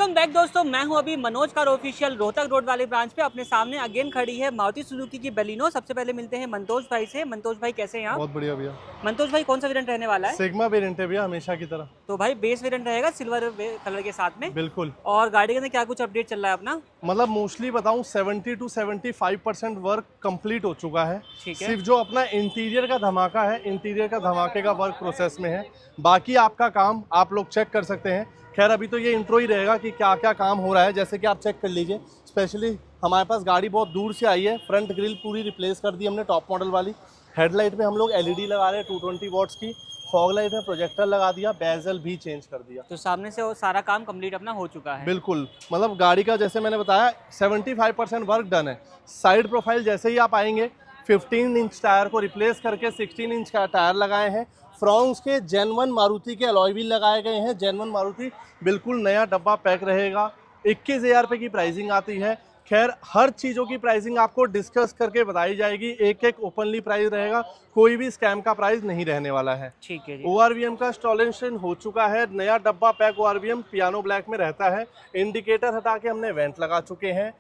Welcome back दोस्तों, मैं हूं अभी Manoj car official Rohtak road वाले ब्रांच पे। अपने सामने अगेन खड़ी है मारुति सुजुकी की बलिनो। सबसे पहले मिलते हैं मंतोष भाई से। मंतोष भाई कैसे हैं आप? बहुत बढ़िया भैया। मंतोष भाई कौन सा वेरिएंट रहने वाला है? सिग्मा वेरिएंट है भैया, हमेशा की तरह। तो भाई बेस वेरिएंट रहेगा सिल्वर कलर के साथ में। बिल्कुल। और गाड़ी के अंदर क्या कुछ अपडेट चल रहा है अपना? मतलब मोस्टली बताऊं 70 to 75% वर्क कंप्लीट हो चुका है। ठीक है। सिर्फ जो अपना इंटीरियर का धमाका है, इंटीरियर का धमाके का वर्क प्रोसेस में है। बाकी आपका काम आप लोग चेक कर सकते हैं। खैर अभी तो ये इंट्रो ही रहेगा कि क्या क्या काम हो रहा है, जैसे कि आप चेक कर लीजिए। स्पेशली हमारे पास गाड़ी बहुत दूर से आई है। फ्रंट ग्रिल पूरी रिप्लेस कर दी हमने टॉप मॉडल वाली। हेडलाइट में हम लोग LED लगा रहे हैं 220 वॉट्स की। फॉग लाइट में प्रोजेक्टर लगा दिया, बेजल भी चेंज कर दिया। तो सामने से वो सारा काम कंप्लीट अपना हो चुका है। बिल्कुल, मतलब गाड़ी का जैसे मैंने बताया 75% वर्क डन है। साइड प्रोफाइल जैसे ही आप आएंगे 15 इंच टायर को रिप्लेस करके 16 इंच का टायर लगाए हैं। फ्रॉन्क्स के जेन्युइन मारुति के अलॉय व्हील लगाए गए हैं। जेन्युइन मारुति बिल्कुल नया डब्बा पैक रहेगा। 21,000 रुपये की प्राइसिंग आती है। खैर हर चीज़ों की प्राइसिंग आपको डिस्कस करके बताई जाएगी। एक एक ओपनली प्राइस रहेगा, कोई भी स्कैम का प्राइस नहीं रहने वाला है। ठीक है जी। ORVM का इंस्टॉलेशन हो चुका है। नया डब्बा पैक ORVM पियानो ब्लैक में रहता है। इंडिकेटर हटा के हमने वेंट लगा चुके हैं।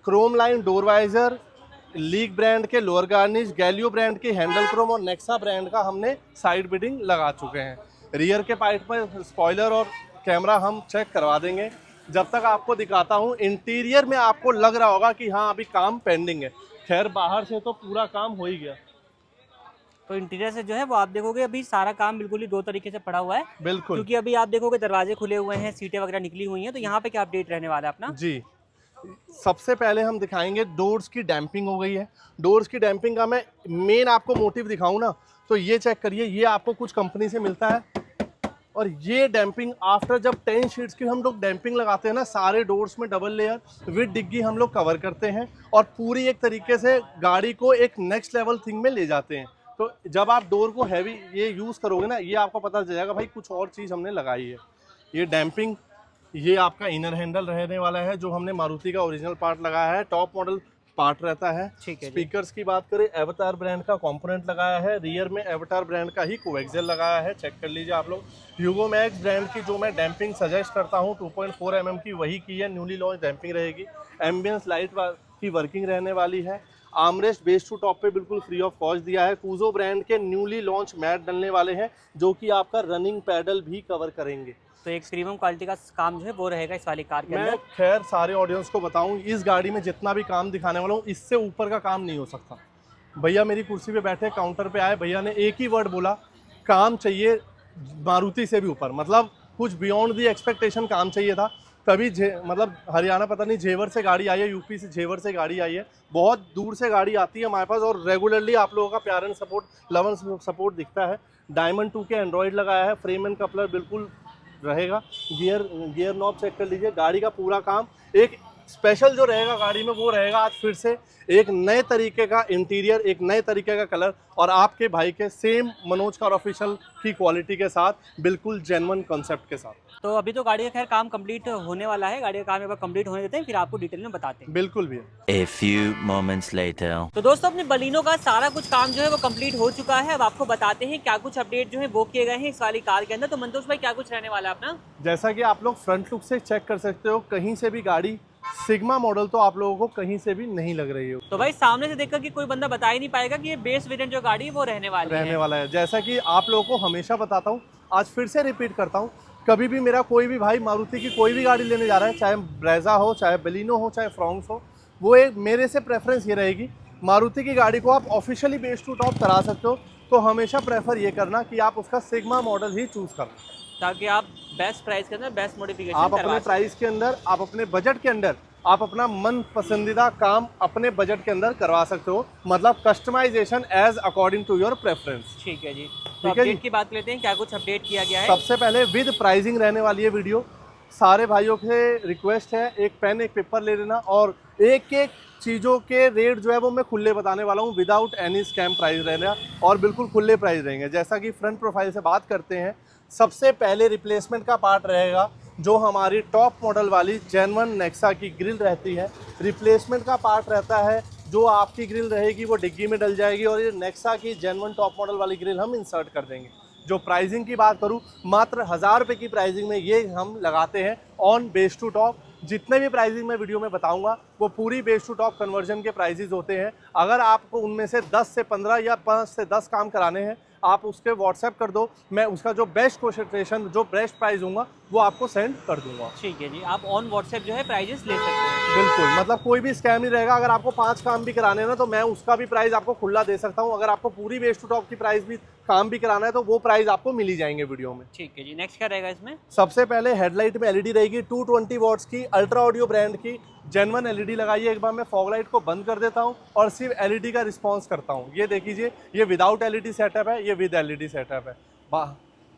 Chrome line door visor, league brand के लोअर गार्निश, गैलियो ब्रांड की हैंडल क्रोम और नेक्सा ब्रांड का हमने साइड बिडिंग लगा चुके हैं। रियर के पार्ट में स्पॉइलर और कैमरा हम चेक करवा देंगे। जब तक आपको दिखाता हूँ इंटीरियर में आपको लग रहा होगा कि हाँ अभी काम पेंडिंग है। खैर बाहर से तो पूरा काम हो ही गया। तो इंटीरियर से जो है वो आप देखोगे अभी सारा काम बिल्कुल ही दो तरीके से पड़ा हुआ है। बिल्कुल, क्योंकि अभी आप देखोगे दरवाजे खुले हुए हैं, सीटें वगैरह निकली हुई हैं। तो यहाँ पे क्या अपडेट रहने वाला है अपना? जी। सबसे पहले हम दिखाएंगे डोर्स की डैम्पिंग हो गई है। डोर्स की डैम्पिंग का मैं मेन आपको मोटिव दिखाऊं ना, तो ये चेक करिए। ये आपको कुछ कंपनी से मिलता है और ये डैम्पिंग आफ्टर जब 10 शीट्स की हम लोग डैम्पिंग लगाते हैं ना, सारे डोर्स में डबल लेयर विद डिग्गी हम लोग कवर करते हैं और पूरी एक तरीके से गाड़ी को एक नेक्स्ट लेवल थिंग में ले जाते हैं। तो जब आप डोर को हैवी ये यूज़ करोगे ना, ये आपको पता चल जाएगा भाई कुछ और चीज़ हमने लगाई है। ये डैम्पिंग, ये आपका इनर हैंडल रहने वाला है जो हमने मारुति का ओरिजिनल पार्ट लगाया है। टॉप मॉडल पार्ट रहता है। ठीक है। स्पीकर्स की बात करें, एवतार ब्रांड का कंपोनेंट लगाया है। रियर में एवतार ब्रांड का ही कोएक्सियल लगाया है, चेक कर लीजिए आप लोग। ह्यूगो मैक्स ब्रांड की जो मैं डैम्पिंग सजेस्ट करता हूँ 2.4 mm की वही की है। न्यूली लॉन्च डैम्पिंग रहेगी। एम्बियंस लाइट की वर्किंग रहने वाली है। आर्मरेस्ट बेस टू टॉप पे बिल्कुल फ्री ऑफ कॉस्ट दिया है। कूजो ब्रांड के न्यूली लॉन्च मैट डलने वाले हैं जो कि आपका रनिंग पैडल भी कवर करेंगे। तो एक प्रीमियम क्वालिटी का काम जो है वो रहेगा इस वाली कार के अंदर। मैं खैर सारे ऑडियंस को बताऊं, इस गाड़ी में जितना भी काम दिखाने वाला हूँ इससे ऊपर का काम नहीं हो सकता। भैया मेरी कुर्सी पे बैठे, काउंटर पे आए, भैया ने एक ही वर्ड बोला, काम चाहिए मारुति से भी ऊपर। मतलब कुछ बियॉन्ड दी एक्सपेक्टेशन काम चाहिए था। तभी मतलब हरियाणा पता नहीं जेवर से गाड़ी आई है, यूपी से जेवर से गाड़ी आई है। बहुत दूर से गाड़ी आती है हमारे पास और रेगुलरली आप लोगों का प्यार and support, love and support दिखता है। डायमंड 2 के एंड्रॉयड लगाया है। फ्रेम एंड कपलर बिल्कुल रहेगा। गियर नॉब चेक कर लीजिए। गाड़ी का पूरा काम एक स्पेशल जो रहेगा गाड़ी में वो रहेगा आज फिर से एक नए तरीके का इंटीरियर, एक नए तरीके का कलर और आपके भाई के सेम मनोज कार ऑफिशियल की क्वालिटी के साथ, बिल्कुल जेन्युइन कॉन्सेप्ट के साथ। तो अभी तो गाड़ी का खैर काम कंप्लीट होने वाला है। गाड़ी का काम एक बार कंप्लीट होने देते हैं, फिर आपको डिटेल में बताते हैं। बिल्कुल भी। A few moments later. तो दोस्तों अपनी बलिनो का सारा कुछ काम जो है वो कंप्लीट हो चुका है। अब आपको बताते हैं क्या कुछ अपडेट जो है वो किए गए हैं इस वाली कार के अंदर। तो मंतोष भाई क्या कुछ रहने वाला है अपना? जैसा कि आप लोग फ्रंट लुक से चेक कर सकते हो, कहीं से भी गाड़ी सिग्मा मॉडल तो आप लोगों को कहीं से भी नहीं लग रही हो। तो भाई सामने से देखकर कि कोई बंदा बता ही नहीं पाएगा कि ये बेस वेरिएंट जो गाड़ी है वो रहने वाला है। जैसा कि आप लोगों को हमेशा बताता हूँ, आज फिर से रिपीट करता हूँ, कभी भी मेरा कोई भी भाई मारुति की कोई भी गाड़ी लेने जा रहा है, चाहे ब्रेजा हो, चाहे बलिनो हो, चाहे फ्रॉन्क्स हो, वो एक मेरे से प्रेफरेंस ये रहेगी, मारुति की गाड़ी को आप ऑफिशियली बेस टू टॉप करा सकते हो तो हमेशा प्रेफर ये करना कि आप उसका सिग्मा मॉडल ही चूज करना, ताकि आप बेस्ट प्राइस के अंदर बेस्ट मॉडिफिकेशन आप अपने प्राइस के अंदर, आप अपने बजट के अंदर, आप अपना मन पसंदीदा काम अपने बजट के अंदर करवा सकते हो। मतलब customisation as according to your preference. ठीक है जी। तो अपडेट की बात लेते हैं, क्या कुछ अपडेट किया गया है? सबसे पहले विद प्राइसिंग रहने वाली है वीडियो। सारे भाइयों से रिक्वेस्ट है, एक पेन एक पेपर ले लेना और एक एक चीज़ों के रेट जो है वो मैं खुले बताने वाला हूँ, विदाउट एनी स्कैम प्राइस रहना और बिल्कुल खुले प्राइस रहेंगे। जैसा कि फ्रंट प्रोफाइल से बात करते हैं, सबसे पहले रिप्लेसमेंट का पार्ट रहेगा जो हमारी टॉप मॉडल वाली जेन्युइन नेक्सा की ग्रिल रहती है। रिप्लेसमेंट का पार्ट रहता है जो आपकी ग्रिल रहेगी वो डिग्गी में डल जाएगी और ये नेक्सा की जेन्युइन टॉप मॉडल वाली ग्रिल हम इंसर्ट कर देंगे। जो प्राइसिंग की बात करूँ, मात्र 1000 रुपये की प्राइसिंग में ये हम लगाते हैं ऑन बेस टू टॉप। जितने भी प्राइसिंग मैं वीडियो में बताऊंगा वो पूरी बेस टू टॉप कन्वर्जन के प्राइजेज होते हैं। अगर आपको उनमें से 10 से 15 या 5 से 10 काम कराने हैं, आप उसके व्हाट्सएप कर दो, मैं उसका जो बेस्ट कोटेशन, जो बेस्ट प्राइस दूंगा वो आपको सेंड कर दूंगा। ठीक है जी, आप ऑन व्हाट्सएप जो है प्राइजेस ले सकते हैं। बिल्कुल, मतलब कोई भी स्कैम नहीं रहेगा। अगर आपको 5 काम भी कराने हैं ना, तो मैं उसका भी प्राइस आपको खुला दे सकता हूँ। अगर आपको पूरी बेस टू टॉप की प्राइस भी काम भी कराना है तो वो प्राइस आपको मिल ही जाएंगे वीडियो में। ठीक है जी, नेक्स्ट क्या रहेगा इसमें? सबसे पहले हेडलाइट में एलईडी रहेगी 220 वॉट्स की, अल्ट्रा ऑडियो ब्रांड की जेन्युइन एलईडी लगाइए। एक बार मैं फॉग लाइट को बंद कर देता हूँ और सिर्फ एलईडी का रिस्पॉन्स करता हूँ। ये देखिए, ये विदाउट एलईडी सेटअप है, ये विद एलईडी सेटअप है। वाह,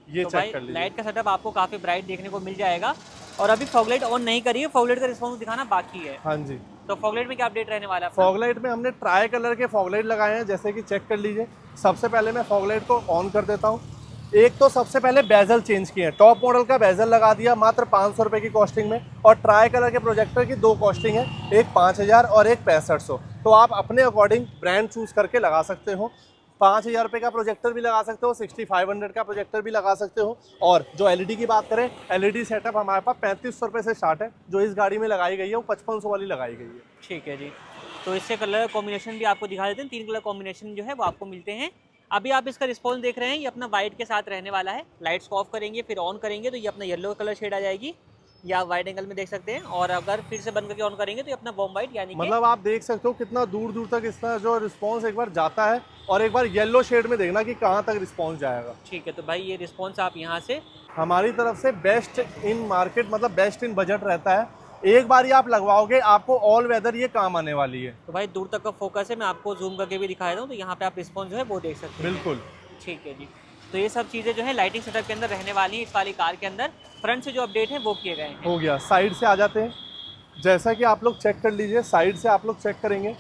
ये तो चेक कर लीजिए। लाइट का सेटअप आपको काफ़ी ब्राइट देखने को मिल जाएगा। और अभी फॉग लाइट ऑन नहीं करी है, फॉग लाइट का रिस्पॉन्स दिखाना बाकी है। हाँ जी, तो फॉग लाइट में क्या अपडेट रहने वाला है? फॉग लाइट में हमने ट्राई कलर के फॉग लाइट लगाए हैं, जैसे कि चेक कर लीजिए। सबसे पहले मैं फॉग लाइट को ऑन कर देता हूँ। एक तो सबसे पहले बेजल चेंज किए हैं, टॉप मॉडल का बेजल लगा दिया मात्र 500 रुपये की कॉस्टिंग में। और ट्राई कलर के प्रोजेक्टर की 2 कॉस्टिंग है, एक 5000 और एक 6500। तो आप अपने अकॉर्डिंग ब्रांड चूज करके लगा सकते हो। 5000 रुपये का प्रोजेक्टर भी लगा सकते हो, 6500 का प्रोजेक्टर भी लगा सकते हो। और जो एलईडी की बात करें, एलईडी सेटअप हमारे पास 3500 रुपये से स्टार्ट है। जो इस गाड़ी में लगाई गई है वो 5500 वाली लगाई गई है। ठीक है जी, तो इससे कलर कॉम्बिनेशन भी आपको दिखा देते हैं। 3 कलर कॉम्बिनेशन जो है वो आपको मिलते हैं। अभी आप इसका रिस्पॉन्स देख रहे हैं, ये अपना वाइट के साथ रहने वाला है। लाइट्स को ऑफ करेंगे फिर ऑन करेंगे तो ये अपना येलो कलर शेड आ जाएगी, या वाइड एंगल में देख सकते हैं। और अगर फिर से बंद करके ऑन करेंगे तो ये अपना बॉम वाइट, यानी कि मतलब आप देख सकते हो कितना दूर दूर तक इसका जो रिस्पॉन्स एक बार जाता है। और एक बार येलो शेड में देखना कि कहाँ तक रिस्पॉन्स जाएगा। ठीक है, तो भाई ये रिस्पॉन्स आप यहाँ से हमारी तरफ से बेस्ट इन मार्केट, मतलब बेस्ट इन बजट रहता है। एक बार ही आप लगवाओगे, आपको ऑल वेदर ये काम आने वाली है। तो भाई दूर तक का फोकस है, मैं आपको जूम करके भी दिखा देता हूँ। तो यहाँ पे आप रिस्पॉन्स जो है वो देख सकते हैं। बिल्कुल, ठीक है जी, तो ये सब चीज़ें जो है लाइटिंग सेटअप के अंदर रहने वाली हैं इस वाली कार के अंदर। फ्रंट से जो अपडेट है वो किए गए हैं। हो गया। साइड से आ जाते हैं, जैसा कि आप लोग चेक कर लीजिए। साइड से आप लोग चेक करेंगे,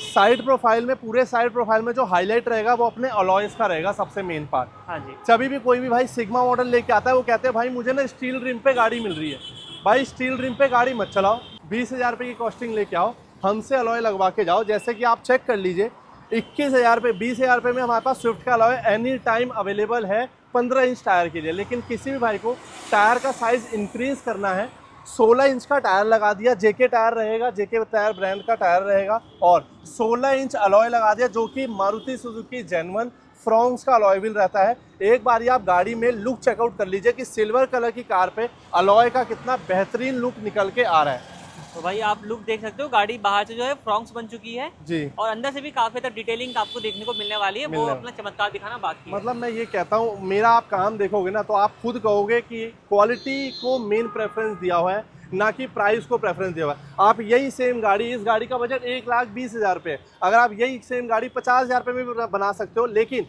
साइड प्रोफाइल में, पूरे साइड प्रोफाइल में जो हाईलाइट रहेगा वो अपने अलॉयस का रहेगा, सबसे मेन पार्ट। हाँ जी, कभी भी कोई भी भाई सिग्मा मॉडल लेके आता है, वो कहते हैं भाई मुझे ना स्टील रिम पे गाड़ी मिल रही है। भाई स्टील रिम पे गाड़ी मत चलाओ, 20,000 रुपये की कॉस्टिंग लेके आओ, हमसे अलॉय लगवा के जाओ। जैसे कि आप चेक कर लीजिए, 21,000 रुपये, 20,000 रुपये में हमारे पास स्विफ्ट का अलॉय एनी टाइम अवेलेबल है 15 इंच टायर के लिए। लेकिन किसी भी भाई को टायर का साइज़ इंक्रीज़ करना है, 16 इंच का टायर लगा दिया, जेके टायर रहेगा, जेके टायर ब्रांड का टायर रहेगा। और 16 इंच अलॉय लगा दिया, जो कि मारुति सुजुकी जेन्युइन फ्रॉन्क्स का अलॉय व्हील रहता है। एक बार ही आप गाड़ी में लुक चेकआउट कर लीजिए कि सिल्वर कलर की कार पे अलॉय का कितना बेहतरीन लुक निकल के आ रहा है। तो भाई आप लुक देख सकते हो, गाड़ी बाहर से जो है फ्रॉन्क्स बन चुकी है जी, और अंदर से भी काफी तक डिटेलिंग आपको देखने को मिलने वाली है। वो अपना चमत्कार दिखाना बाकी है। मतलब मैं ये कहता हूँ, मेरा आप काम देखोगे ना तो आप खुद कहोगे कि क्वालिटी को मेन प्रेफरेंस दिया हुआ है, ना कि प्राइस को प्रेफरेंस दिया हुआ है। आप यही सेम गाड़ी, इस गाड़ी का बजट 1,20,000 रुपये है, अगर आप यही सेम गाड़ी 50,000 रुपये में भी बना सकते हो। लेकिन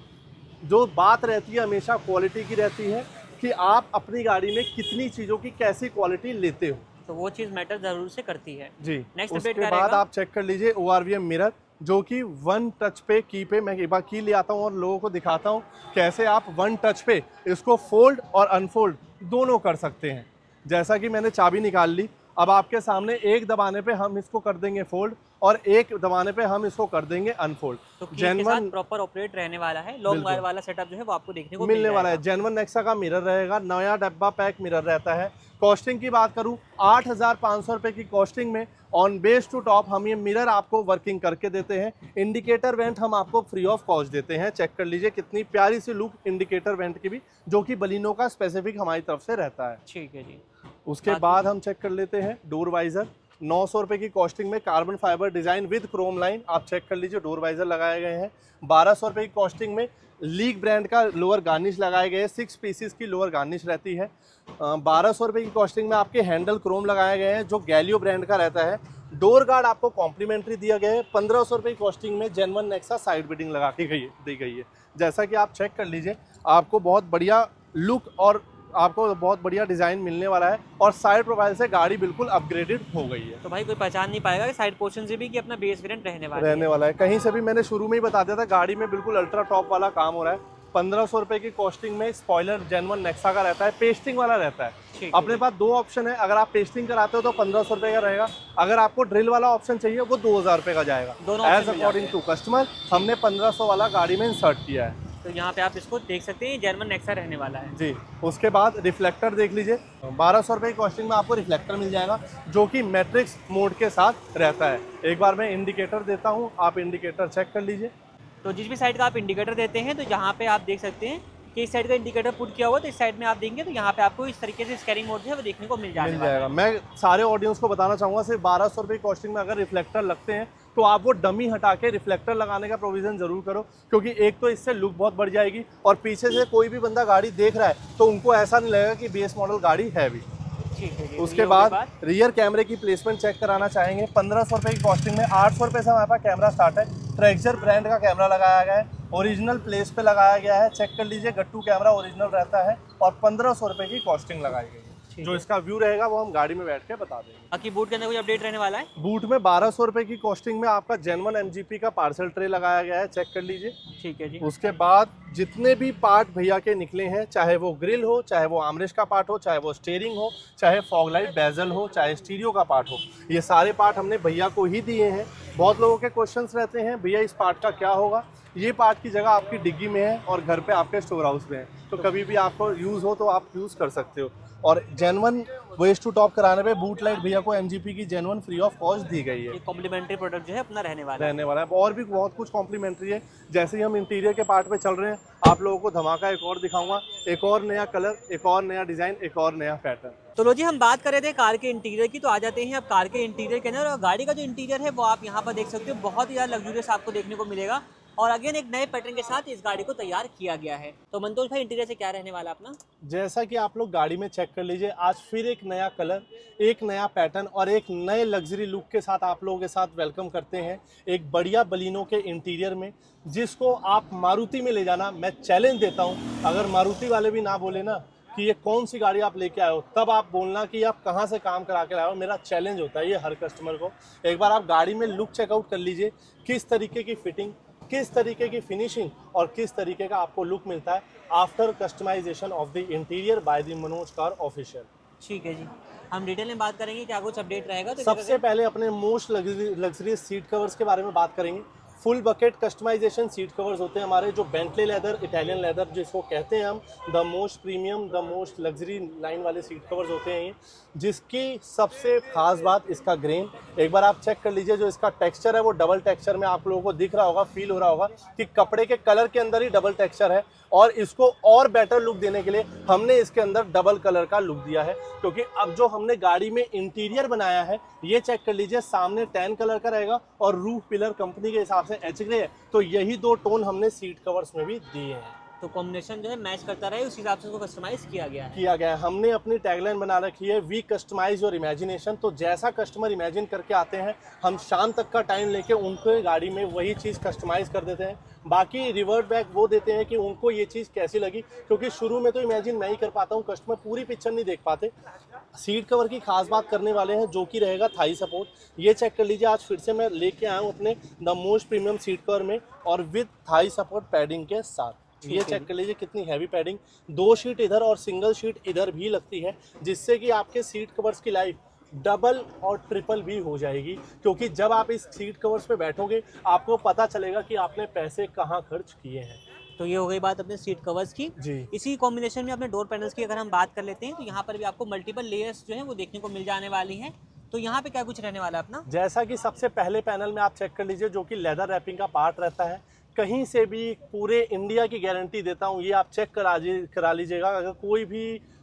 जो बात रहती है हमेशा क्वालिटी की रहती है कि आप अपनी गाड़ी में कितनी चीज़ों की कैसी क्वालिटी लेते हो, तो वो चीज़ मैटर ज़रूर से करती है जी। नेक्स्ट उसके अपडेट बाद आप चेक कर लीजिए ORVM मिरर, जो कि 1 टच पे की पे, मैं एक बार की ले आता हूँ और लोगों को दिखाता हूँ कैसे आप 1 टच पे इसको फोल्ड और अनफोल्ड दोनों कर सकते हैं। जैसा कि मैंने चाबी निकाल ली, अब आपके सामने एक दबाने पे हम इसको कर देंगे फोल्ड और एक दबाने पे हम इसको कर देंगे अनफोल्ड। तो जेन्युइन प्रॉपर ऑपरेट रहने वाला है, लॉन्ग वायर वाला सेटअप जो है वो आपको देखने को मिलने वाला है। जेन्युइन नेक्सा का मिरर रहेगा, नया डब्बा पैक मिरर रहता है। कॉस्टिंग की बात करूं, 8,500 रुपये की कॉस्टिंग में ऑन बेस टू टॉप हम ये मिरर आपको वर्किंग करके देते हैं। इंडिकेटर वेंट हम आपको फ्री ऑफ कॉस्ट देते हैं। चेक कर लीजिए कितनी प्यारी सी लुक इंडिकेटर वेंट की भी, जो कि बलिनो का स्पेसिफिक हमारी तरफ से रहता है। ठीक है जी, उसके बाद हम चेक कर लेते हैं डोर वाइजर। 900 रुपये की कॉस्टिंग में carbon fibre design with Chrome line, आप चेक कर लीजिए, डोर वाइजर लगाए गए हैं। 1200 रुपये की कॉस्टिंग में लीग ब्रांड का लोअर गार्निश लगाए गए हैं, 6 पीसीस की लोअर गार्निश रहती है। 1200 रुपये की कॉस्टिंग में आपके हैंडल क्रोम लगाए गए हैं, जो गैलियो ब्रांड का रहता है। डोर गार्ड आपको कॉम्प्लीमेंट्री दिया गया है। 1500 रुपये की कॉस्टिंग में जेन्युइन नेक्सा साइड बिडिंग लगा के दी गई है। जैसा कि आप चेक कर लीजिए, आपको बहुत बढ़िया लुक और आपको बहुत बढ़िया डिज़ाइन मिलने वाला है। और साइड प्रोफाइल से गाड़ी बिल्कुल अपग्रेडेड हो गई है। तो भाई कोई पहचान नहीं पाएगा कि साइड पोर्शन से भी कि अपना बेस वेरिएंट रहने वाला है। कहीं से भी मैंने शुरू में ही बता दिया था, गाड़ी में बिल्कुल अल्ट्रा टॉप वाला काम हो रहा है। 1500 रुपये की कॉस्टिंग में स्पॉइलर जेन्युइन नेक्सा का रहता है, पेस्टिंग वाला रहता है। अपने पास 2 ऑप्शन है, अगर आप पेस्टिंग कराते हो तो 1500 रुपये का रहेगा, अगर आपको ड्रिल वाला ऑप्शन चाहिए वो 2000 रुपये का जाएगा। एज अकॉर्डिंग टू कस्टमर हमने 1500 वाला गाड़ी में इंसर्ट किया है। तो यहाँ पे आप इसको देख सकते हैं, जर्मन नेक्सा रहने वाला है। जी। उसके बाद रिफ्लेक्टर देख लीजिए, 1200 रुपये की कॉस्टिंग में आपको रिफ्लेक्टर मिल जाएगा जो कि मैट्रिक्स मोड के साथ रहता है। एक बार मैं इंडिकेटर देता हूँ, आप इंडिकेटर चेक कर लीजिए। तो जिस भी साइड का आप इंडिकेटर देते हैं तो यहाँ पे आप देख सकते हैं कि इस साइड का इंडिकेटर पुट किया हुआ, तो इस साइड में आप देंगे तो यहाँ पे आपको इस तरीके से स्कैनिंग मोड जो है वो देखने को मिल जाएगा। मैं सारे ऑडियंस को बताना चाहूँगा, सिर्फ 1200 रुपये की कॉस्टिंग में अगर रिफ्लेक्टर लगते हैं तो आप वो डमी हटा के रिफ्लेक्टर लगाने का प्रोविज़न ज़रूर करो, क्योंकि एक तो इससे लुक बहुत बढ़ जाएगी और पीछे से कोई भी बंदा गाड़ी देख रहा है तो उनको ऐसा नहीं लगेगा कि बेस मॉडल गाड़ी है भी। ठीक है। उसके बाद रियर कैमरे की प्लेसमेंट चेक कराना चाहेंगे। 1500 रुपये की कॉस्टिंग में 800 रुपये से हमारे पास कैमरा स्टार्ट है। ट्रेक्चर ब्रांड का कैमरा लगाया गया है, ओरिजिनल प्लेस पे लगाया गया है, चेक कर लीजिए, गट्टू कैमरा ओरिजिनल रहता है और 1500 रुपये की कॉस्टिंग लगाई गई है। जो इसका व्यू रहेगा वो हम गाड़ी में बैठ के बता देंगे। बाकी बूट के अंदर कुछ अपडेट रहने वाला है? बूट में 1200 रुपये की कॉस्टिंग में आपका जेन्युइन एमजीपी का पार्सल ट्रे लगाया गया है, चेक कर लीजिए। ठीक है जी। उसके बाद जितने भी पार्ट भैया के निकले हैं, चाहे वो ग्रिल हो, चाहे वो आर्मरेस्ट का पार्ट हो, चाहे वो स्टीयरिंग हो, चाहे फॉग लाइट बेजल हो, चाहे स्टीरियो का पार्ट हो, ये सारे पार्ट हमने भैया को ही दिए हैं। बहुत लोगों के क्वेश्चंस रहते हैं, भैया इस पार्ट का क्या होगा। ये पार्ट की जगह आपकी डिग्गी में है और घर पे आपके स्टोर हाउस में है, तो कभी भी आपको यूज़ हो तो आप यूज़ कर सकते हो। और जेन्युइन वेस्ट टू टॉप कराने पे बूट लाइट भैया को एमजीपी की जेन्युइन फ्री ऑफ कॉस्ट दी गई है। ये कॉम्प्लीमेंट्री प्रोडक्ट जो है अपना रहने वाला है। और भी बहुत कुछ कॉम्प्लीमेंट्री है। जैसे ही हम इंटीरियर के पार्ट पे चल रहे हैं, आप लोगों को धमाका एक और दिखाऊंगा, एक और नया कलर, एक और नया डिज़ाइन, एक और नया पैटर्न। तो लो जी, हम बात कर रहे थे कार के इंटीरियर की, तो आ जाते हैं अब कार के इंटीरियर के अंदर। और गाड़ी का जो इंटीरियर है वो आप यहाँ पर देख सकते हो, बहुत ही ज़्यादा लग्जूरियस आपको देखने को मिलेगा और अगेन एक नए पैटर्न के साथ इस गाड़ी को तैयार किया गया है। तो मंतोष भाई, इंटीरियर से क्या रहने वाला अपना? जैसा कि आप लोग गाड़ी में चेक कर लीजिए, आज फिर एक नया कलर, एक नया पैटर्न और एक नए लग्जरी लुक के साथ आप लोगों के साथ वेलकम करते हैं एक बढ़िया बलिनो के इंटीरियर में, जिसको आप मारुति में ले जाना मैं चैलेंज देता हूं। अगर मारुति वाले भी ना बोले ना कि ये कौन सी गाड़ी आप लेके आए हो, तब आप बोलना कि आप कहाँ से काम करा के लाए हो। मेरा चैलेंज होता है ये हर कस्टमर को। एक बार आप गाड़ी में लुक चेकआउट कर लीजिए, किस तरीके की फिटिंग, किस तरीके की फिनिशिंग और किस तरीके का आपको लुक मिलता है after customisation of the interior by the Manoj car official. ठीक है जी, हम डिटेल में बात करेंगे, क्या कुछ अपडेट रहेगा। तो सबसे पहले अपने मोस्ट लग्जरी सीट कवर्स के बारे में बात करेंगे। Full bucket customisation seat covers होते हैं हमारे, जो बेंटले लेदर, इटालियन लेदर जिसको कहते हैं हम, the most premium, the most luxury line वाले सीट कवर्स होते हैं ये, जिसकी सबसे खास बात इसका ग्रेन। एक बार आप चेक कर लीजिए, जो इसका टेक्सचर है वो डबल टेक्सचर में आप लोगों को दिख रहा होगा, फील हो रहा होगा कि कपड़े के कलर के अंदर ही डबल टेक्सचर है। और इसको और बेटर लुक देने के लिए हमने इसके अंदर डबल कलर का लुक दिया है, क्योंकि अब जो हमने गाड़ी में इंटीरियर बनाया है, ये चेक कर लीजिए, सामने टैन कलर का रहेगा और रूफ पिलर कंपनी के हिसाब से एच ग्रे है, तो यही दो टोन हमने सीट कवर्स में भी दिए हैं। तो कॉम्बिनेशन जो है मैच करता रहे, उस हिसाब से उसको कस्टमाइज किया गया है। हमने अपनी टैगलाइन बना रखी है, वी कस्टमाइज योर इमेजिनेशन। तो जैसा कस्टमर इमेजिन करके आते हैं, हम शाम तक का टाइम लेके उनको गाड़ी में वही चीज़ कस्टमाइज कर देते हैं। बाकी रिवर्ट बैक वो देते हैं कि उनको ये चीज़ कैसी लगी, क्योंकि शुरू में तो इमेजिन मैं ही कर पाता हूँ, कस्टमर पूरी पिक्चर नहीं देख पाते। सीट कवर की खास बात करने वाले हैं, जो कि रहेगा थाई सपोर्ट। ये चेक कर लीजिए, आज फिर से मैं लेके आया हूँ अपने the most premium seat cover में और विद थाई सपोर्ट पैडिंग के साथ। ये चेक कर लीजिए कितनी हैवी पैडिंग, 2 शीट इधर और सिंगल शीट इधर भी लगती है, जिससे कि आपके सीट कवर्स की लाइफ डबल और ट्रिपल भी हो जाएगी। क्योंकि जब आप इस सीट कवर्स पे बैठोगे, आपको पता चलेगा कि आपने पैसे कहाँ खर्च किए हैं। तो ये हो गई बात अपने सीट कवर्स की जी। इसी कॉम्बिनेशन में अपने डोर पैनल्स की अगर हम बात कर लेते हैं, तो यहाँ पर भी आपको मल्टीपल लेयर्स जो है वो देखने को मिल जाने वाली हैं। तो यहाँ पे क्या कुछ रहने वाला है अपना? जैसा कि सबसे पहले पैनल में आप चेक कर लीजिए, जो कि लेदर रैपिंग का पार्ट रहता है, कहीं से भी पूरे इंडिया की गारंटी देता हूँ, ये आप चेक करा लीजिएगा। अगर कोई भी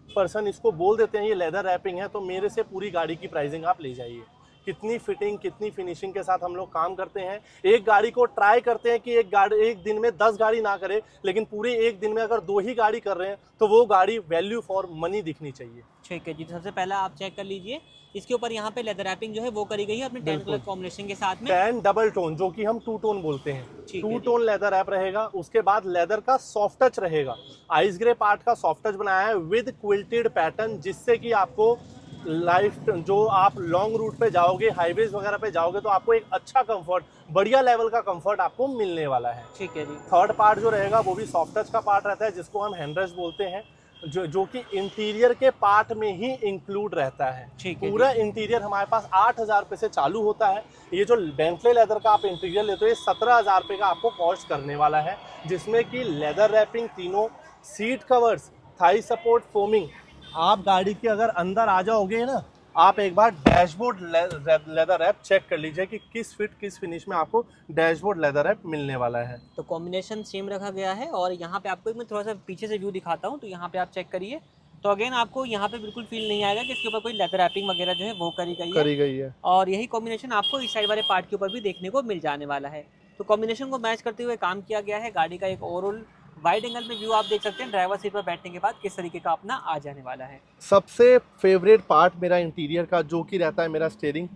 पर्सन इसको बोल देते हैं ये लेदर रैपिंग है, तो मेरे से पूरी गाड़ी की प्राइसिंग आप ले जाइए। कितनी फिटिंग, कितनी फिनिशिंग के साथ हम लोग काम करते हैं। एक गाड़ी को ट्राई करते हैं कि एक दिन में 10 गाड़ी ना करे, लेकिन पूरे एक दिन में अगर 2 ही गाड़ी कर रहे हैं तो वो गाड़ी वैल्यू फॉर मनी दिखनी चाहिए। ठीक है जी, सबसे पहला आप चेक कर लीजिए, इसके ऊपर यहाँ पे लेदर रैपिंग जो है वो करी गई है अपने 10 कलर कॉम्बिनेशन के साथ में। 10 डबल टोन, जो कि हम 2 टोन बोलते हैं, 2 टोन लेदर रैप रहेगा। उसके बाद लेदर का सॉफ्ट टच रहेगा, आइस ग्रे पार्ट का सॉफ्ट टच बनाया है विद क्विल्टेड पैटर्न, जिससे कि आपको लाइफ, जो आप लॉन्ग रूट पे जाओगे, हाईवेज वगैरह पे जाओगे, तो आपको एक अच्छा कंफर्ट, बढ़िया लेवल का कंफर्ट आपको मिलने वाला है। ठीक है जी। थर्ड पार्ट जो रहेगा वो भी सॉफ्ट टच का पार्ट रहता है, जिसको हम हैंड रेस्ट बोलते हैं। जो कि इंटीरियर के पार्ट में ही इंक्लूड रहता है। ठीक है पूरा इंटीरियर हमारे पास 8,000 रुपये से चालू होता है। ये जो बेंटले लेदर का आप इंटीरियर लेते हो ये 17,000 रुपये का आपको कॉस्ट करने वाला है, जिसमें कि लेदर रैपिंग, तीनों seat covers, Thai support, foaming. आप गाड़ी के अगर अंदर आ जाओगे ना, आप एक बार डैशबोर्ड लेदर रैप चेक कर लीजिए कि किस फिट किस फिनिश में आपको डैशबोर्ड लेदर रैप मिलने वाला है। तो कॉम्बिनेशन सेम रखा गया है। और यहाँ पे आपको मैं थोड़ा सा पीछे से व्यू दिखाता हूँ, तो यहाँ पे आप चेक करिए, तो अगेन आपको यहाँ पे बिल्कुल फील नहीं आएगा कि इसके ऊपर कोई लेदर रैपिंग वगैरह जो है वो करी गई है। और यही कॉम्बिनेशन आपको इस साइड वाले पार्ट के ऊपर भी देखने को मिल जाने वाला है। तो कॉम्बिनेशन को मैच करते हुए काम किया गया है। गाड़ी का एक ओवरऑल वाइड एंगल में व्यू आप देख सकते हैं ड्राइवर सीट पर बैठने के बाद किस तरीके का अपना आ जाने वाला है। सबसे फेवरेट पार्ट मेरा इंटीरियर का जो कि रहता है मेरा स्टीयरिंग,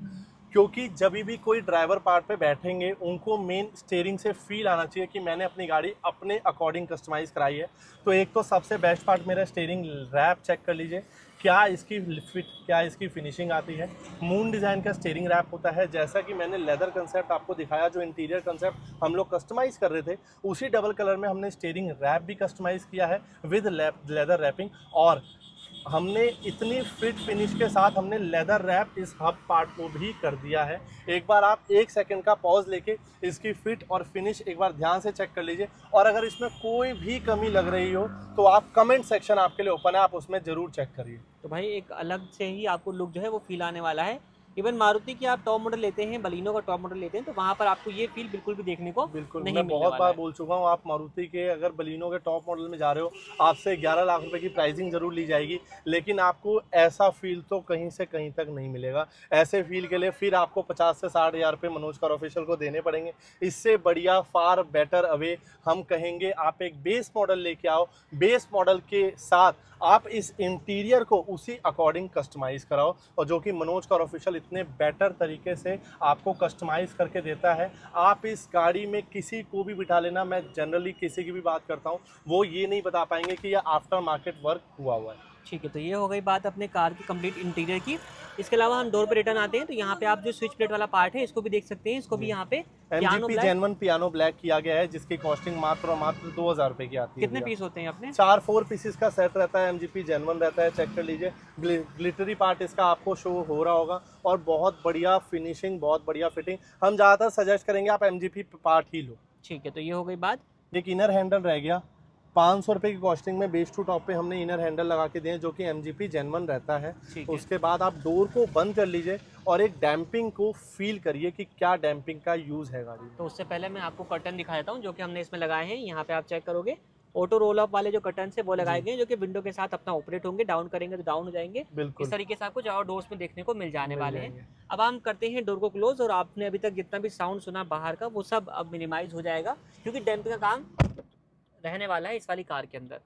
क्योंकि जब भी कोई ड्राइवर पार्ट पे बैठेंगे उनको मेन स्टीयरिंग से फील आना चाहिए कि मैंने अपनी गाड़ी अपने अकॉर्डिंग कस्टमाइज़ कराई है। तो एक तो सबसे बेस्ट पार्ट मेरा स्टीयरिंग रैप चेक कर लीजिए, क्या इसकी फिट, क्या इसकी फिनिशिंग आती है। मून डिज़ाइन का स्टीयरिंग रैप होता है, जैसा कि मैंने लेदर कंसेप्ट आपको दिखाया, जो इंटीरियर कंसेप्ट हम लोग कस्टमाइज़ कर रहे थे उसी डबल कलर में हमने स्टीयरिंग रैप भी कस्टमाइज़ किया है विद लेदर रैपिंग। और हमने इतनी फिट फिनिश के साथ हमने लेदर रैप इस हब पार्ट को भी कर दिया है। एक बार आप 1 सेकंड का पॉज लेके इसकी फिट और फिनिश एक बार ध्यान से चेक कर लीजिए, और अगर इसमें कोई भी कमी लग रही हो तो आप कमेंट सेक्शन आपके लिए ओपन है, आप उसमें ज़रूर चेक करिए। तो भाई एक अलग से ही आपको लुक जो है वो फील आने वाला है। इवन मारुति की आप टॉप मॉडल लेते हैं, बलिनो का टॉप मॉडल लेते हैं, तो वहाँ पर आपको ये फील बिल्कुल भी देखने को बिल्कुल, नहीं मैं मिलने बहुत वाला बार है। बोल चुका हूँ, आप मारुति के अगर बलिनो के टॉप मॉडल में जा रहे हो आपसे 11 लाख रुपए की प्राइसिंग जरूर ली जाएगी, लेकिन आपको ऐसा फील तो कहीं से कहीं तक नहीं मिलेगा। ऐसे फील के लिए फिर आपको 50 से 60 हज़ार रुपये मनोज कार ऑफिशियल को देने पड़ेंगे। इससे बढ़िया फार बेटर अवे हम कहेंगे आप एक बेस मॉडल लेके आओ, बेस मॉडल के साथ आप इस इंटीरियर को उसी अकॉर्डिंग कस्टमाइज़ कराओ, और जो कि मनोज कार ऑफिशियल इतने बेटर तरीके से आपको कस्टमाइज़ करके देता है। आप इस गाड़ी में किसी को भी बिठा लेना, मैं जनरली किसी की भी बात करता हूँ वो ये नहीं बता पाएंगे कि यह आफ्टर मार्केट वर्क हुआ है। ठीक है, तो ये हो गई बात अपने कार की कंप्लीट इंटीरियर की। इसके अलावा हम डोर पे रिटर्न आते हैं, तो यहाँ पे आप जो स्विच प्लेट वाला पार्ट है इसको भी देख सकते हैं। इसको भी यहाँ पे piano MGP black, genuine piano black किया गया है, जिसकी कॉस्टिंग मात्र और मात्र 2,000 रुपये की आती है। कितने पीस होते हैं अपने? 4 पीसेस का सेट रहता है। MGP जेन्युइन रहता है, चेक कर लीजिए। ग्लिटरी पार्ट इसका आपको शो हो रहा होगा, और बहुत बढ़िया फिनिशिंग, बहुत बढ़िया फिटिंग। हम ज़्यादातर सजेस्ट करेंगे आप MGP पार्ट ही लो। ठीक है, तो ये हो गई बात। एक इनर हैंडल रह गया, 500 रुपये की कॉस्टिंग में बेस टू टॉप पे हमने इनर हैंडल लगा के दिए, जो कि MGP जेन्युइन रहता है। ठीक है। उसके बाद आप डोर को बंद कर लीजिए और एक डैम्पिंग को फील करिए कि क्या डैम्पिंग का यूज़ है गाड़ी में। तो उससे पहले मैं आपको कर्टन दिखा देता हूँ जो कि हमने इसमें लगाए हैं। यहाँ पे आप चेक करोगे ऑटो रोल अप वाले जो कर्टन है वो लगाए गए हैं, जो कि विंडो के साथ अपना ऑपरेट होंगे। डाउन करेंगे तो डाउन हो जाएंगे। बिल्कुल इस तरीके से आपको चारों डोर्स में देखने को मिल जाने मिल वाले जाएंगे। हैं। अब हम करते हैं डोर को क्लोज, और आपने अभी तक जितना भी साउंड सुना बाहर का वो सब अब मिनिमाइज हो जाएगा, क्योंकि डैम्पिंग का काम रहने वाला है इस वाली कार के अंदर।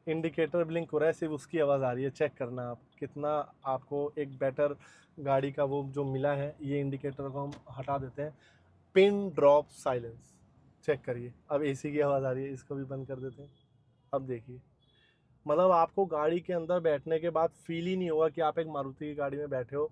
इंडिकेटर ब्लिंक हो रहा है, सिर्फ उसकी आवाज़ आ रही है। चेक करना आप कितना आपको एक बेटर गाड़ी का वो जो मिला है। ये इंडिकेटर को हम हटा देते हैं, पिन ड्रॉप साइलेंस चेक करिए। अब AC की आवाज़ आ रही है, इसको भी बंद कर देते हैं। अब देखिए, मतलब आपको गाड़ी के अंदर बैठने के बाद फील ही नहीं होगा कि आप एक मारुति की गाड़ी में बैठे हो।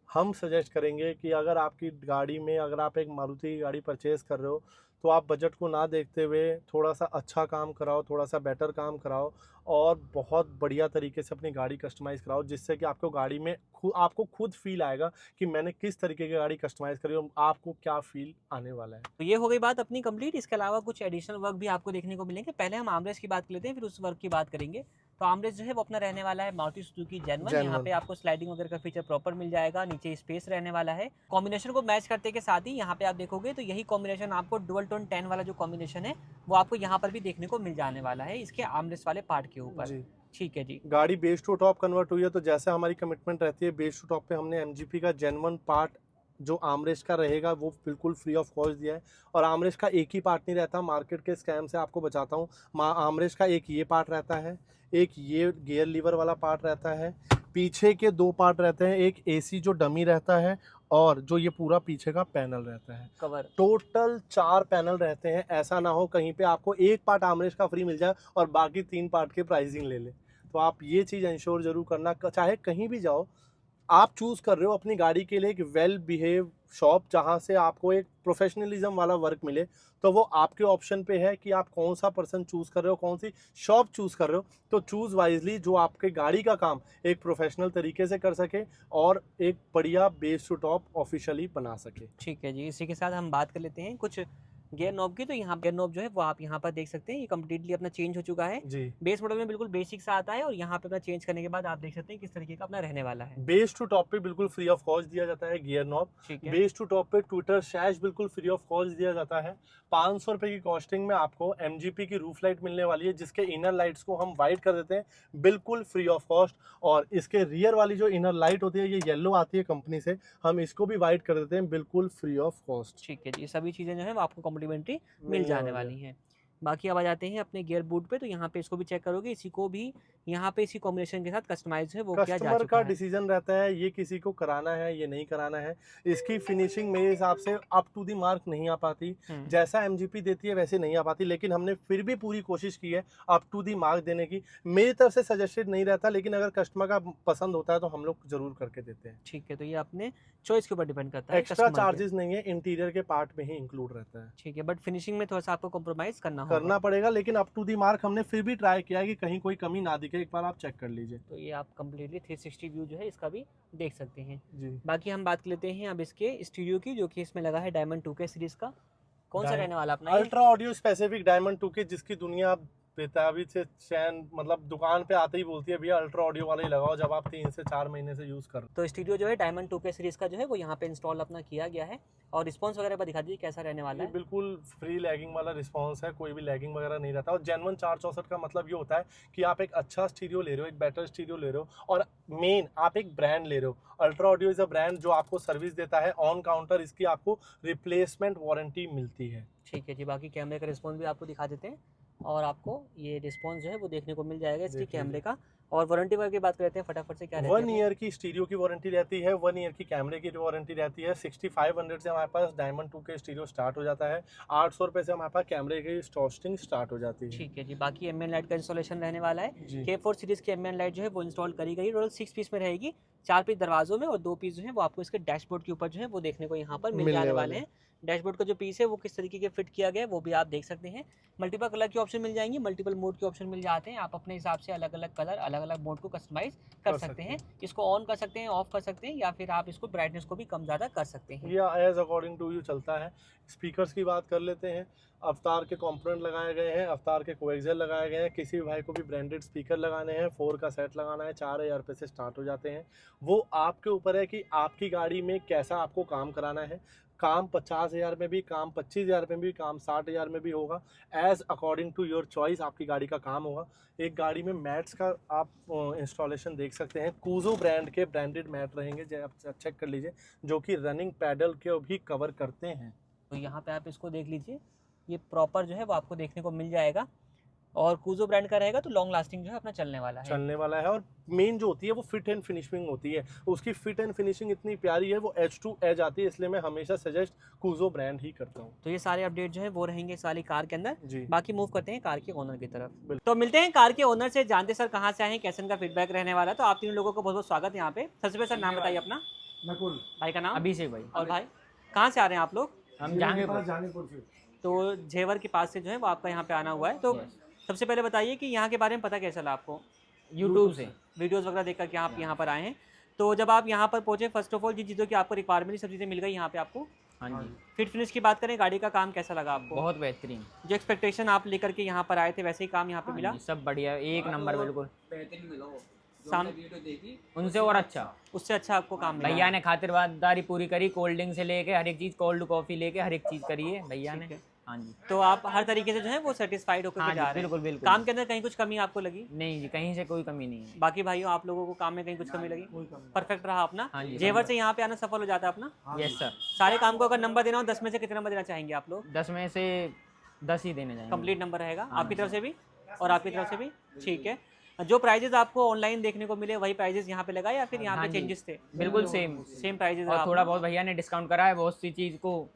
हम सजेस्ट करेंगे कि अगर आपकी गाड़ी में, अगर आप एक मारुति की गाड़ी परचेज़ कर रहे हो तो आप बजट को ना देखते हुए थोड़ा सा अच्छा काम कराओ, थोड़ा सा बेटर काम कराओ, और बहुत बढ़िया तरीके से अपनी गाड़ी कस्टमाइज़ कराओ, जिससे कि आपको गाड़ी में आपको खुद फील आएगा कि मैंने किस तरीके की गाड़ी कस्टमाइज़ करी और आपको क्या फील आने वाला है। तो ये हो गई बात अपनी कंप्लीट। इसके अलावा कुछ एडिशनल वर्क भी आपको देखने को मिलेंगे। पहले हम आर्मरेस्ट की बात कर लेते हैं, फिर उस वर्क की बात करेंगे। तो आर्मरेस्ट जो है वो अपना रहने वाला है मारुति सुजुकी जेन्युइन। यहाँ पे आपको स्लाइडिंग वगैरह का फीचर प्रॉपर मिल जाएगा, नीचे स्पेस रहने वाला है। कॉम्बिनेशन को मैच करते के साथ ही यहाँ पे आप देखोगे तो यही कॉम्बिनेशन आपको डुअल टोन 10 वाला जो कॉम्बिनेशन है वो आपको यहाँ पर भी देखने को मिल जाने वाला है इसके आर्मरेस्ट वाले पार्ट के ऊपर। ठीक है जी। गाड़ी बेस टू टॉप कन्वर्ट हुई है, तो जैसे हमारी कमिटमेंट रहती है बेस टू टॉप पे हमने MGP का जेन्युइन पार्ट जो आर्मरेस्ट का रहेगा वो बिल्कुल फ्री ऑफ कॉस्ट दिया है। और आर्मरेस्ट का एक ही पार्ट नहीं रहता, मार्केट के स्कैम से आपको बचाता हूँ। आर्मरेस्ट का एक ये पार्ट रहता है, एक ये गियर लीवर वाला पार्ट रहता है, पीछे के 2 पार्ट रहते हैं, एक AC जो डमी रहता है, और जो ये पूरा पीछे का पैनल रहता है। कवर टोटल 4 पैनल रहते हैं। ऐसा ना हो कहीं पे आपको एक पार्ट आर्मरेस्ट का फ्री मिल जाए और बाकी 3 पार्ट की प्राइसिंग ले ले। तो आप ये चीज़ इंश्योर जरूर करना, चाहे कहीं भी जाओ आप चूज कर रहे हो अपनी गाड़ी के लिए एक वेल बिहेव शॉप जहां से आपको एक प्रोफेशनलिज्म वाला वर्क मिले, तो वो आपके ऑप्शन पे है कि आप कौन सा पर्सन चूज कर रहे हो, कौन सी शॉप चूज कर रहे हो। तो चूज वाइजली जो आपके गाड़ी का काम एक प्रोफेशनल तरीके से कर सके और एक बढ़िया बेस टू टॉप ऑफिशियली बना सके। ठीक है जी, इसी के साथ हम बात कर लेते हैं कुछ गियर नॉब की। तो यहाँ गियर नॉब जो है वो आप यहाँ पर देख सकते हैं, ये कम्प्लीटली अपना चेंज हो चुका है। जी, बेस मॉडल में बिल्कुल बेसिक सा आता है और यहाँ पे अपना चेंज करने के बाद आप देख सकते हैं किस तरीके का अपना रहने वाला है। बेस टू टॉप पे बिल्कुल फ्री ऑफ कॉस्ट दिया जाता है गियर नॉब। ठीक है, बेस टू टॉप पे ट्विटर शैश बिल्कुल फ्री ऑफ कॉस्ट दिया जाता है। 500 रुपए की कॉस्टिंग में आपको MGP की रूफ लाइट मिलने वाली है, जिसके इनर लाइट्स को हम वाइट कर देते हैं बिल्कुल फ्री ऑफ कॉस्ट। और इसके रियर वाली जो इनर लाइट होती है, ये येलो आती है कंपनी से, हम इसको भी वाइट कर देते हैं बिल्कुल फ्री ऑफ कॉस्ट। ठीक है जी, सभी चीज़ें जो है वो आपको कॉम्प्लीमेंट्री मिल जाने वाली हैं। बाकी अब आ जाते हैं अपने गियर बूट पे। तो यहाँ पे इसको भी चेक करोगे, इसी को भी यहाँ पे इसी कॉम्बिनेशन के साथ कस्टमाइज है वो किया जा कस्टमर चुका का है। डिसीजन रहता है ये किसी को कराना है ये नहीं कराना है। इसकी फिनिशिंग मेरे हिसाब से अप टू दी मार्क नहीं आ पाती, जैसा MGP देती है वैसे नहीं आ पाती, लेकिन हमने फिर भी पूरी कोशिश की है अप टू दी मार्क देने की। मेरी तरफ से सजेस्टेड नहीं रहता, लेकिन अगर कस्टमर का पसंद होता है तो हम लोग जरूर करके देते हैं। ठीक है, तो ये अपने चॉइस के ऊपर डिपेंड करता है, एक्स्ट्रा customer के। चार्जेस नहीं है, इंटीरियर के पार्ट में ही इंक्लूड रहता है। ठीक है, बट फिनिशिंग में थोड़ा सा आपको कॉम्प्रोमाइज करना होगा। करना पड़ेगा, लेकिन अप टू दी मार्क हमने फिर भी ट्राई किया है कि कहीं कोई कमी ना दिखे। एक बार आप चेक कर लीजिए। तो ये आप कम्प्लीटली 360 व्यू जो है इसका भी देख सकते हैं। जी, बाकी हम बात कर लेते हैं अब इसके स्टूडियो की, जो कि इसमें लगा है डायमंड 2K सीरीज का। कौन सा रहने वाला अपना ये? Ultra audio specific diamond 2K, जिसकी दुनिया बेताबी से चैन मतलब दुकान पे आते ही बोलती है भैया अल्ट्रा ऑडियो वाला ही लगाओ, जब आप 3 से 4 महीने से यूज कर रहे तो स्टूडियो जो है डायमंड 2K सीरीज का जो है वो यहाँ पे इंस्टॉल अपना किया गया है। और रिस्पॉन्स वगैरह पर दिखा दीजिए कैसा रहने वाला हो। है। बिल्कुल फ्री लैगिंग वाला रिस्पांस है, कोई भी लैगिंग वगैरह नहीं रहता। और जेन्युइन 464 का मतलब ये होता है कि आप एक अच्छा स्टीरियो ले रहे हो, एक बेटर स्टीरियो ले रहे हो, और मेन आप एक ब्रांड ले रहे हो। Ultra audio is a brand जो आपको सर्विस देता है ऑन काउंटर, इसकी आपको रिप्लेसमेंट वारंटी मिलती है। ठीक है जी, बाकी कैमरे का रिस्पॉन्स भी आपको दिखा देते हैं और आपको ये रिस्पॉन्स जो है वो देखने को मिल जाएगा इसकी देख लीजिए। कैमरे का। और वारंटी वगैरह की बात करते हैं फटाफट से, क्या रहती 1 है? ईयर की स्टीरियो की वारंटी रहती है, 1 ईयर की कैमरे की वारंटी रहती है। 6500 से हमारे पास डायमंड 2K स्टीरियो स्टार्ट हो जाता है। 800 रुपये से हमारे पास कैमरे की स्टॉस्टिंग स्टार्ट हो जाती है। ठीक है जी, बाकी एम्बिएंट लाइट का इंस्टॉलेशन रहने वाला है। जी, K4 सीरीज की एम्बिएंट लाइट जो है वो इंस्टॉल करी गई, टोटल 6 पीस में रहेगी। 4 पीस दरवाजों में और 2 पीस जो है वो आपको इसके डैशबोर्ड के ऊपर जो है वो देखने को यहाँ पर मिल मिलने जाने वाले वाले हैं। डैशबोर्ड का जो पीस है वो किस तरीके के फिट किया गया है वो भी आप देख सकते हैं। मल्टीपल कलर के ऑप्शन मिल जाएंगे, मल्टीपल मोड के ऑप्शन मिल जाते हैं। आप अपने हिसाब से अलग अलग कलर अलग अलग मोड को कस्टमाइज कर सकते हैं। इसको ऑन कर सकते हैं, ऑफ कर सकते हैं, या फिर आप इसको ब्राइटनेस को भी कम ज़्यादा कर सकते हैं। या एज अकॉर्डिंग टू यू चलता है। स्पीकर्स की बात कर लेते हैं। अवतार के कंपोनेंट लगाए गए हैं, अवतार के कोएक्सियल लगाए गए हैं। किसी भी भाई को भी ब्रांडेड स्पीकर लगाने हैं, 4 का सेट लगाना है, 4000 रुपये से स्टार्ट हो जाते हैं। वो आपके ऊपर है कि आपकी गाड़ी में कैसा आपको काम कराना है। काम 50,000 में भी, काम 25,000 में भी, काम 60,000 में भी होगा। As according to your choice आपकी गाड़ी का काम होगा। एक गाड़ी में मैट्स का आप इंस्टॉलेशन देख सकते हैं। कूजो ब्रांड के ब्रांडेड मैट रहेंगे, आप चेक कर लीजिए, जो कि रनिंग पैडल के भी कवर करते हैं। तो यहाँ पे आप इसको देख लीजिए, ये प्रॉपर जो है वो आपको देखने को मिल जाएगा। और कूजो ब्रांड का रहेगा तो लॉन्ग लास्टिंग जो है अपना चलने वाला है। चलने वाला है। और मेन जो होती है वो फिट एंड फिनिशिंग होती है। उसकी फिट एंड फिनिशिंग इतनी प्यारी है, वो एज टू एज आती है, इसलिए मैं हमेशा सजेस्ट कूजो ब्रांड ही करता हूँ। तो ये सारे अपडेट जो है वो रहेंगे इस वाली कार के अंदर। जी, बाकी मूव करते हैं कार के ओनर की तरफ। बिल्कुल। तो मिलते हैं कार के ओनर से, जानते सर कहाँ से आए हैं, कैसे इनका फीडबैक रहने वाला है। तो आप तीनों लोगों को बहुत बहुत स्वागत है यहाँ पे। सबसे पहले सर नाम बताइए अपना, नकुल, भाई का नाम, अभिषेक भाई। और भाई कहाँ से आ रहे हैं आप लोग? हम जहांगीरपुर। जानीपुर से। तो झेवर के पास से जो है वो आपका यहाँ पे आना हुआ है। तो सबसे पहले बताइए कि यहाँ के बारे में पता कैसा चला आपको? यूट्यूब से। वीडियोस वगैरह देख करके आप यहाँ पर आए हैं। तो जब आप यहाँ पर पहुँचे, फर्स्ट ऑफ ऑल जिन चीज़ों की आपको रिक्वायरमेंट सब चीज़ें मिल गई यहाँ पे आपको। हाँ जी, फिट फिनिश की बात करें, गाड़ी का काम कैसा लगा आपको? बहुत बेहतरीन। जो एक्सपेक्टेशन आप लेकर के यहाँ पर आए थे वैसे ही काम यहाँ पे मिला? हाँ जी, सब बढ़िया, एक नंबर बिल्कुल। साम उनसे और अच्छा। उससे अच्छा आपको काम मिला? भैया ने खातिरदारी पूरी करी, कोल्ड ड्रिंक से लेके हर एक चीज़, कोल्ड कॉफ़ी लेके हर एक चीज़ करी है भैया ने। ठीक है। हाँ जी, तो आप हर तरीके से जो है वो सेटिस्फाइड होकर हाँ के जा जी, रहे हैं? बिल्कुल बिल्कुल। काम के अंदर कहीं कुछ कमी आपको लगी? नहीं जी, कहीं से कोई कमी नहीं है। बाकी भाइयों आप लोगों को काम में कहीं कुछ कमी लगी? परफेक्ट रहा अपना? हाँ जी, जेवर से यहाँ पे आना सफल हो जाता है अपना? Yes sir. सारे काम को अगर नंबर देना हो 10 में से कितना नंबर देना चाहेंगे आप लोग? 10 में से 10 ही देने जाएंगे। कंप्लीट नंबर रहेगा हाँ आपकी जी। तरफ से भी और आपकी तरफ से भी? ठीक है। जो प्राइजेस आपको ऑनलाइन देखने को मिले वही प्राइजेस यहाँ पे लगा या फिर यहाँ हाँ पे जी, चेंजेस थे? बिल्कुल सेम। Same prices? और थोड़ा बहुत भैया ने डिस्काउंट करा है, बहुत सी चीज़ को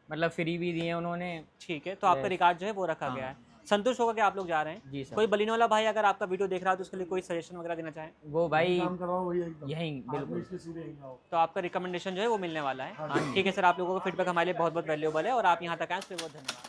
मतलब फ्री भी दिए उन्होंने। ठीक है, तो आपका Yes. रिकॉर्ड जो है वो रखा हाँ। गया है। संतुष्ट होकर के आप लोग जा रहे हैं। जी सर। कोई बलिनो वाला भाई अगर आपका वीडियो देख रहा है तो उसके लिए कोई सजेशन वगैरह देना चाहें वो भाई काम करवाओ वही एकदम यहीं बिल्कुल। इसके सीधे यहीं आओ। तो आपका रिकमेंडेशन जो है वो मिलने वाला है। हाँ जी। ठीक है सर, आप लोगों का फीडबैक हमारे लिए बहुत बहुत वैल्यूएबल है और आप यहाँ तक आए उसके लिए बहुत धन्यवाद।